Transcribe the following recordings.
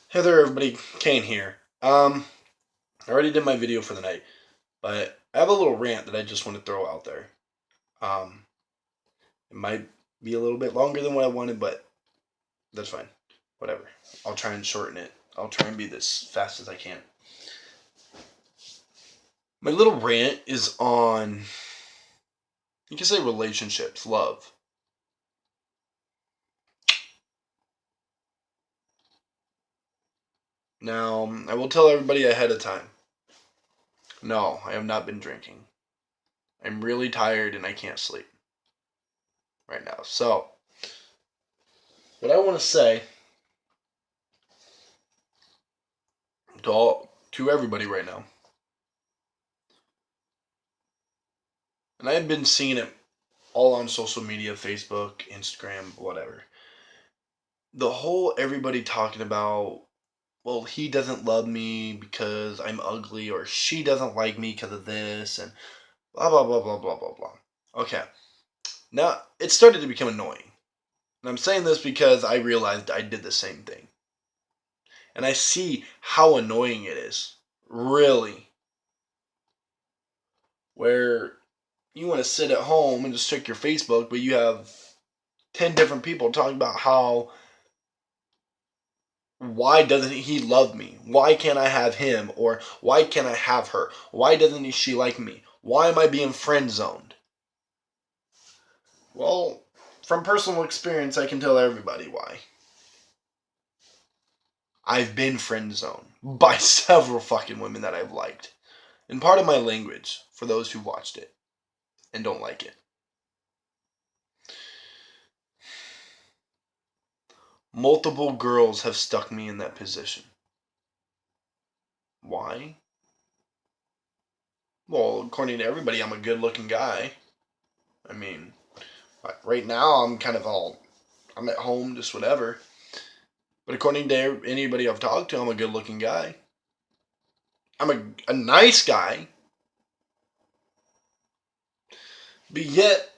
Hey there, everybody. Kane here. I already did my video for the night, but I have a little rant that I just want to throw out there. Um, it might be a little bit longer than what I wanted, but that's fine. Whatever. I'll try and shorten it. I'll try and be this fast as I can. My little rant is on, you can say relationships, love. Now, I will tell everybody ahead of time. No, I have not been drinking. I'm really tired and I can't sleep right now. So, what I want to say to everybody right now. And I've been seeing it all on social media, Facebook, Instagram, whatever. The whole everybody talking about, well, he doesn't love me because I'm ugly, or she doesn't like me because of this, and blah, blah, blah, blah, blah, blah, blah. Okay. Now, it started to become annoying. And I'm saying this because I realized I did the same thing. And I see how annoying it is. Really. Where you want to sit at home and just check your Facebook, but you have 10 different people talking about how why doesn't he love me? Why can't I have him? Or why can't I have her? Why doesn't she like me? Why am I being friend zoned? Well, from personal experience, I can tell everybody why. I've been friend zoned by several fucking women that I've liked. And part of my language for those who watched it and don't like it. Multiple girls have stuck me in that position. Why? Well, according to everybody, I'm a good looking guy. I mean, right now I'm at home, just whatever. But according to anybody I've talked to, I'm a good looking guy. I'm a nice guy. But yet,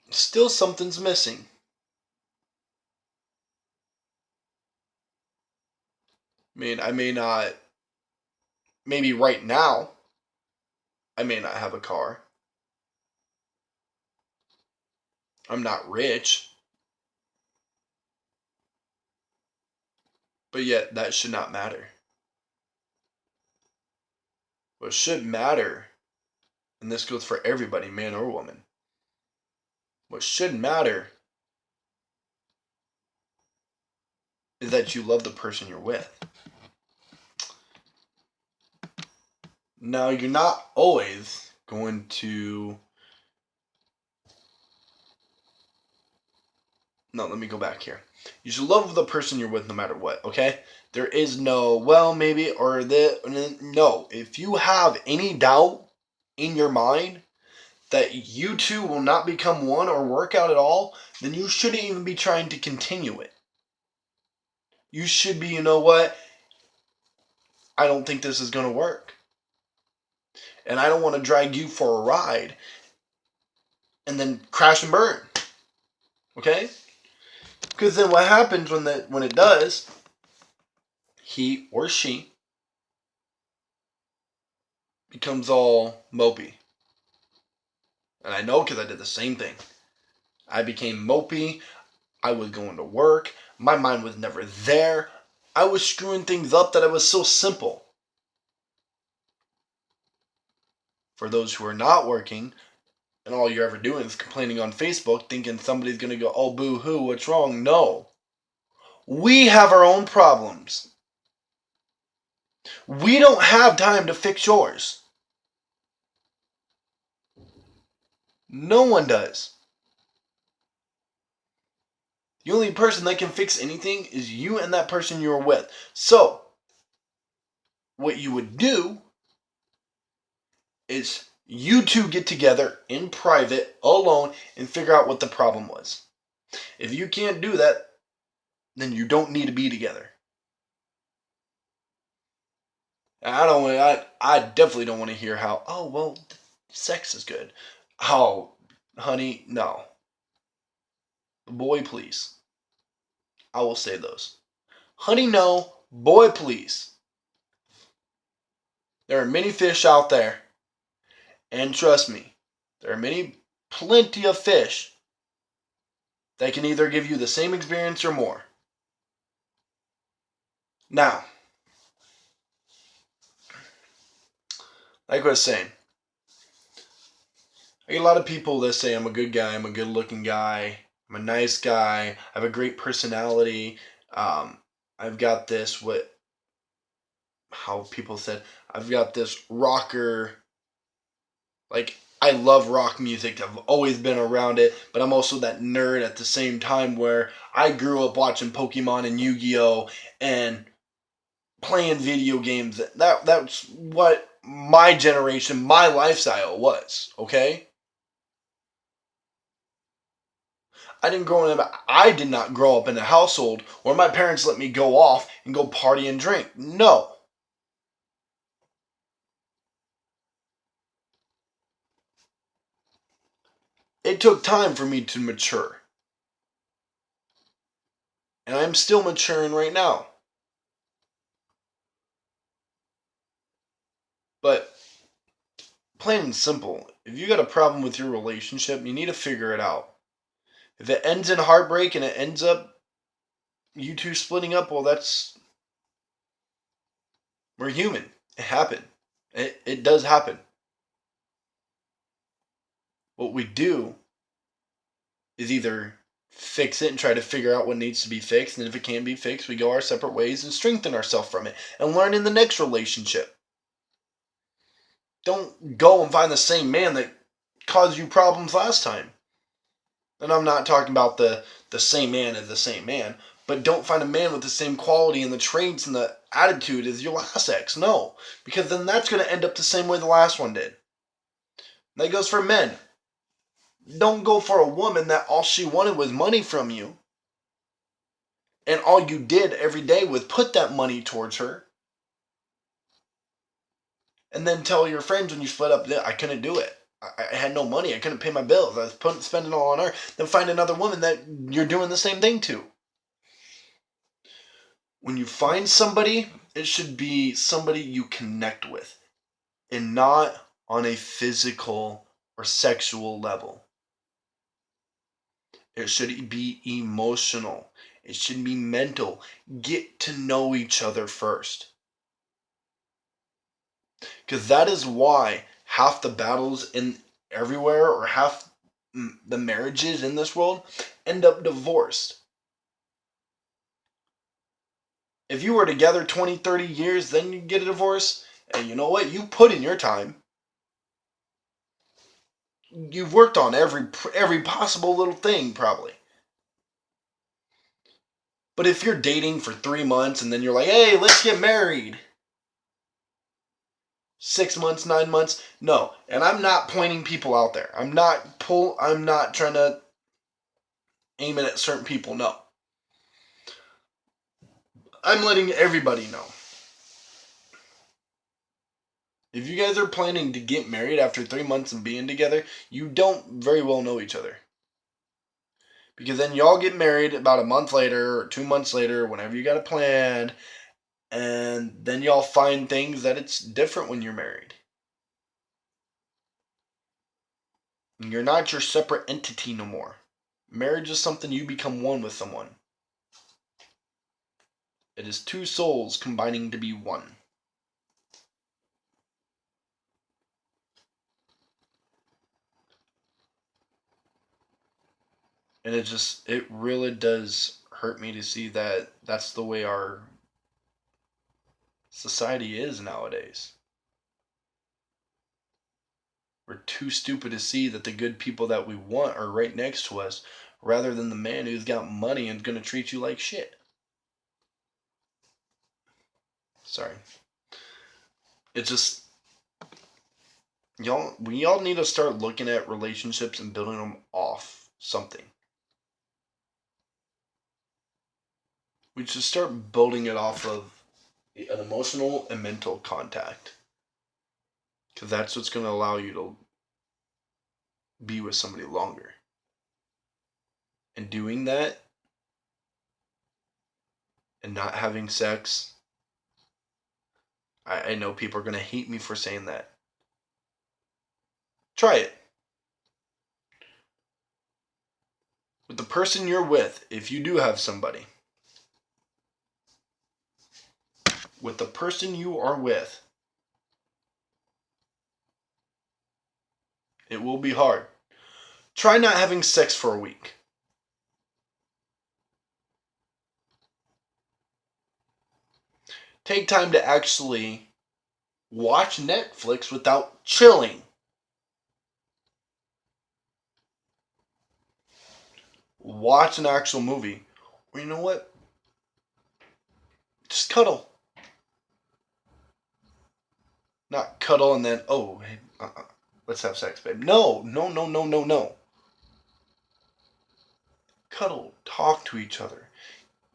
still something's missing. I mean, I may not, maybe right now, I may not have a car. I'm not rich. But yet, that should not matter. What should matter, and this goes for everybody, man or woman, what should matter is that you love the person you're with. Now, you're not always going to. No, let me go back here. You should love the person you're with no matter what, okay? There is no, well, maybe, or the. No. If you have any doubt in your mind that you two will not become one or work out at all, then you shouldn't even be trying to continue it. You should be, you know what? I don't think this is going to work. And I don't want to drag you for a ride and then crash and burn. Okay? Because then what happens when it does, he or she becomes all mopey. And I know because I did the same thing. I became mopey. I was going to work. My mind was never there. I was screwing things up that it was so simple. For those who are not working, and all you're ever doing is complaining on Facebook, thinking somebody's going to go, oh, boo hoo, what's wrong? No. We have our own problems. We don't have time to fix yours. No one does. The only person that can fix anything is you and that person you're with. So, what you would do is you two get together in private, alone, and figure out what the problem was. If you can't do that, then you don't need to be together. I definitely don't want to hear how, oh, well, sex is good. Oh, honey, no. Boy, please. I will say those. Honey, no. Boy, please. There are many fish out there. And trust me, there are plenty of fish that can either give you the same experience or more. Now, like I was saying, I get a lot of people that say I'm a good guy, I'm a good looking guy, I'm a nice guy, I have a great personality. I've got this, how people said, I've got this rocker, like, I love rock music. I've always been around it, but I'm also that nerd at the same time where I grew up watching Pokemon and Yu-Gi-Oh! And playing video games. That's what my generation, my lifestyle was, okay? I did not grow up in a household where my parents let me go off and go party and drink. No. It took time for me to mature. And I'm still maturing right now. But plain and simple, if you got a problem with your relationship, you need to figure it out. If it ends in heartbreak and it ends up you two splitting up, well, we're human. It happened. It does happen. What we do is either fix it and try to figure out what needs to be fixed, and if it can't be fixed, we go our separate ways and strengthen ourselves from it and learn in the next relationship. Don't go and find the same man that caused you problems last time. And I'm not talking about the same man as the same man, but don't find a man with the same quality and the traits and the attitude as your last ex. No, because then that's going to end up the same way the last one did. And that goes for men. Don't go for a woman that all she wanted was money from you, and all you did every day was put that money towards her, and then tell your friends when you split up that I couldn't do it. I had no money. I couldn't pay my bills. I was spending it all on her. Then find another woman that you're doing the same thing to. When you find somebody, it should be somebody you connect with, and not on a physical or sexual level. It should be emotional. It should be mental. Get to know each other first. Because that is why half the battles in everywhere, or half the marriages in this world, end up divorced. If you were together 20, 30 years, then you get a divorce, and you know what? You put in your time. You've worked on every possible little thing, probably. But if you're dating for 3 months and then you're like, hey, let's get married. 6 months, 9 months, no. And I'm not pointing people out there. I'm not trying to aim it at certain people, no. I'm letting everybody know. If you guys are planning to get married after 3 months of being together, you don't very well know each other. Because then y'all get married about a month later or 2 months later, whenever you got it planned, and then y'all find things that it's different when you're married. You're not your separate entity no more. Marriage is something you become one with someone. It is two souls combining to be one. And it really does hurt me to see that that's the way our society is nowadays. We're too stupid to see that the good people that we want are right next to us, rather than the man who's got money and gonna treat you like shit. Sorry. It's just, we all need to start looking at relationships and building them off something. We should start building it off of an emotional and mental contact. Because that's what's going to allow you to be with somebody longer. And doing that and not having sex, I know people are going to hate me for saying that. Try it. With the person you're with, if you do have somebody, with the person you are with, it will be hard. Try not having sex for a week. Take time to actually watch Netflix without chilling. Watch an actual movie. Or you know what? Just cuddle. Not cuddle and then, oh, hey, let's have sex, babe. No, no, no, no, no, no. Cuddle. Talk to each other.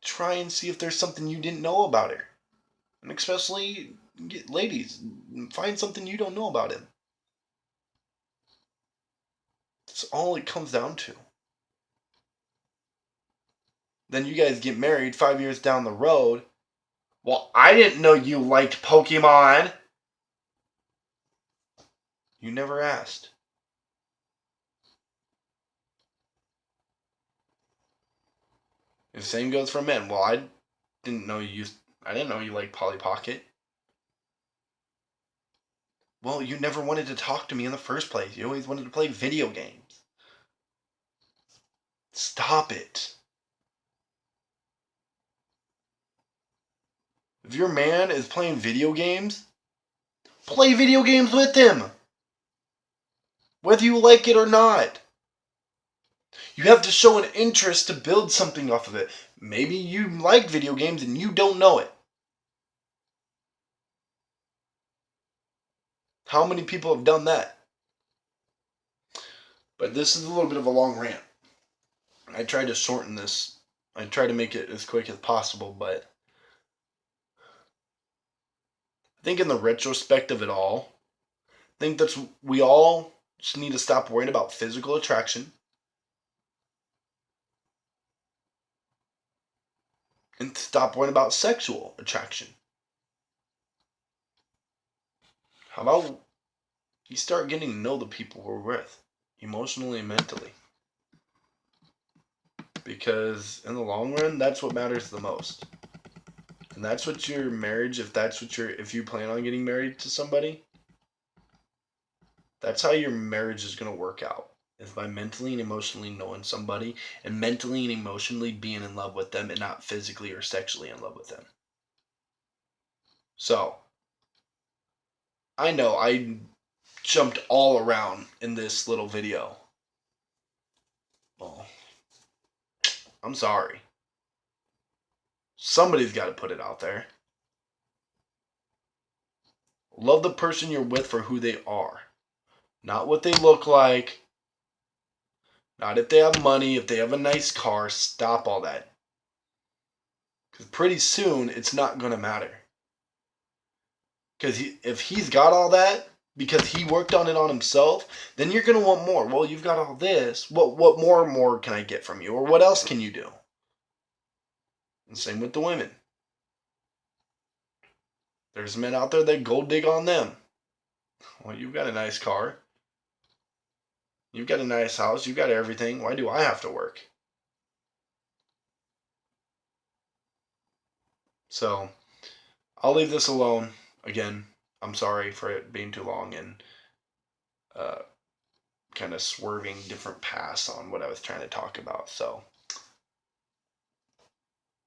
Try and see if there's something you didn't know about her. And especially, ladies, find something you don't know about him. That's all it comes down to. Then you guys get married 5 years down the road. Well, I didn't know you liked Pokemon. You never asked. The same goes for men. Well, I didn't know you liked Polly Pocket. Well, you never wanted to talk to me in the first place. You always wanted to play video games. Stop it. If your man is playing video games, play video games with him. Whether you like it or not. You have to show an interest to build something off of it. Maybe you like video games and you don't know it. How many people have done that? But this is a little bit of a long rant. I tried to shorten this. I tried to make it as quick as possible, but I think in the retrospect of it all, I think that's we all just need to stop worrying about physical attraction and stop worrying about sexual attraction. How about you start getting to know the people we're with, emotionally and mentally? Because in the long run, that's what matters the most. And that's what your marriage, if you plan on getting married to somebody, that's how your marriage is going to work out. Is by mentally and emotionally knowing somebody and mentally and emotionally being in love with them and not physically or sexually in love with them. So, I know I jumped all around in this little video. Well, I'm sorry. Somebody's got to put it out there. Love the person you're with for who they are. Not what they look like. Not if they have money, if they have a nice car. Stop all that. Because pretty soon, it's not going to matter. Because if he's got all that, because he worked on it on himself, then you're going to want more. Well, you've got all this. What more can I get from you? Or what else can you do? And same with the women. There's men out there that gold dig on them. Well, you've got a nice car. You've got a nice house. You've got everything. Why do I have to work? So, I'll leave this alone. Again, I'm sorry for it being too long and kind of swerving different paths on what I was trying to talk about. So,